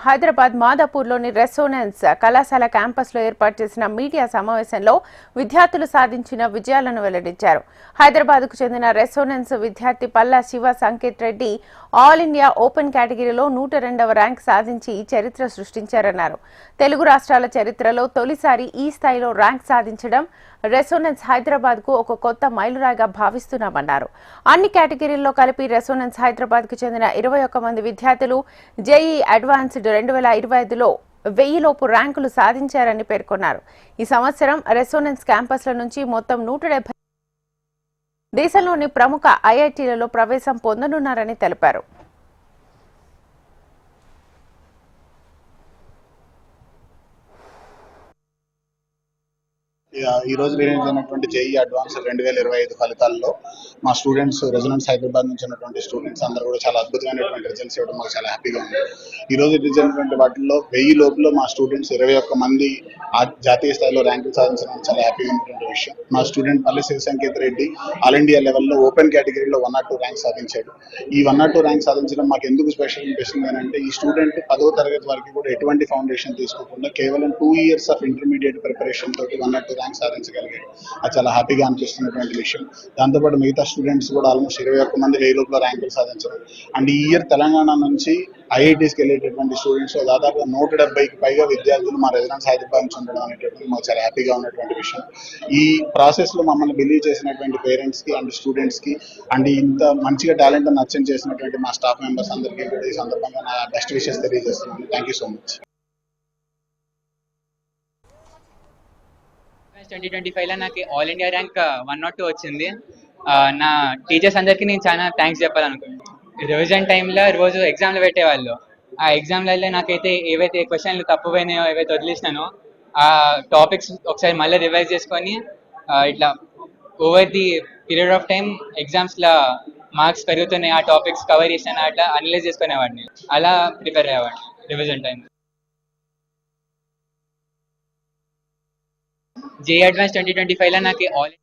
Hyderabad మాదాపూర్లోని resonance కళాశాల క్యాంపస్లో ఏర్పాటు చేసిన మీడియా సమావేశంలో విద్యార్థులు సాధించిన విజయాలను వెల్లడించారు. హైదరాబాద్కు చెందిన రెసోనెన్స్ విద్యార్థి Palla Shiva Sanket Reddy all India open కేటగిరీలో 102వ ర్యాంక్ సాధించి చరిత్ర సృష్టించారన్నారు. తెలుగు రాష్ట్రాల చరిత్రలో తొలిసారి ఈ స్థాయిలో ర్యాంక్ సాధించడం రెసోనెన్స్ హైదరాబాద్కు ఒక కొత్త మైలురాయిగా భావిస్తున్నామన్నారు. అన్ని కేటగిరీల్లో కలిపి రెసోనెన్స్ హైదరాబాద్కు చెందిన 21 మంది విద్యార్థులు జేఈ అడ్వాన్స్డ్ 2025లో 1000 లోపు ర్యాంకులు సాధించారని పేర్కొన్నారు. ఈ సంవత్సరం రెసోనెన్స్ క్యాంపస్ల నుంచి మొత్తం 170 దేశంలోని ప్రముఖ ఐఐటీలలో ప్రవేశం పొందనున్నారని తెలిపారు. ఈ రోజు రిలీజ్ అయినటువంటి జేఈ అడ్వాన్స్ 2025 ఫలితాల్లో మా స్టూడెంట్స్ రెసిడెన్స్ హైదరాబాద్ నుంచి ఉన్నటువంటి స్టూడెంట్స్ అందరూ కూడా చాలా అద్భుతమైనటువంటి రిజల్ట్స్ ఇవ్వడం మాకు చాలా హ్యాపీగా ఉంది. ఈ రోజు రిలీజ్ అయినటువంటి వాటిల్లో 1000 లోపల మా స్టూడెంట్స్ 21 మంది జాతీయ స్థాయిలో ర్యాంకులు సాధించడం చాలా హ్యాపీగా ఉన్నటువంటి విషయం. మా స్టూడెంట్ పల్లి శివ సంకేత్ రెడ్డి ఆల్ ఇండియా లెవెల్లో ఓపెన్ కేటగిరీలో 102 ర్యాంక్ సాధించాడు. ఈ 102 ర్యాంక్ సాధించడం మాకు ఎందుకు స్పెషల్ అనిపిస్తుంది అంటే ఈ స్టూడెంట్ 10వ తరగతి వరకు కూడా ఎటువంటి ఫౌండేషన్ తీసుకోకుండా కేవలం 2 years ఆఫ్ ఇంటర్మీడియట్ ప్రిపరేషన్ తోటి 102 ర్యాంక్ సాధించగలిగాడు. అది చాలా హ్యాపీగా అనిపిస్తున్నటువంటి విషయం. దాంతోపాటు మిగతా స్టూడెంట్స్ కూడా ఆల్మోస్ట్ 21 మంది 1000 లోపల ర్యాంకులు సాధించారు. అండ్ ఈ ఇయర్ తెలంగాణ నుంచి ఐఐటీస్కి వెళ్ళేటటువంటి స్టూడెంట్స్ దాదాపు 170కి పైగా విద్యార్థులు మా రెసిడెన్స్ హైదరాబాద్ నుంచి ఉండడం అనేటటువంటి మాకు చాలా హ్యాపీగా ఉన్నటువంటి విషయం. ఈ ప్రాసెస్లో మమ్మల్ని బిలీవ్ చేసినటువంటి పేరెంట్స్కి అండ్ స్టూడెంట్స్కి అండ్ ఇంత మంచిగా టాలెంట్ నచ్చం చేసినటువంటి మా స్టాఫ్ మెంబర్స్ అందరికీ కూడా ఈ సందర్భంగా నా బెస్ట్ విషెస్ తెలియజేస్తున్నాను. Thank you so much. 2025లో నాకు ఆల్ ఇండియా ర్యాంక్ 102 వచ్చింది. నా టీచర్స్ అందరికీ నేను చాలా థ్యాంక్స్ చెప్పాలనుకుంటున్నాను. రివిజన్ టైంలో రోజు ఎగ్జామ్లు పెట్టేవాళ్ళు. ఆ ఎగ్జామ్లలో నాకైతే ఏవైతే క్వశ్చన్లు తప్పుపోయినాయో ఏవైతే వదిలేసినానో ఆ టాపిక్స్ ఒకసారి మళ్ళీ రివైజ్ చేసుకొని ఇట్లా over the period of time ఎగ్జామ్స్లో మార్క్స్ పెరుగుతున్నాయి, ఆ టాపిక్స్ కవర్ చేసిన అట్లా అనలైజ్ చేసుకునేవాడిని. అలా ప్రిపేర్ అయ్యేవాడిని రివిజన్ టైం. జేఈ అడ్వాన్స్ 2025లో నాకు ఆల్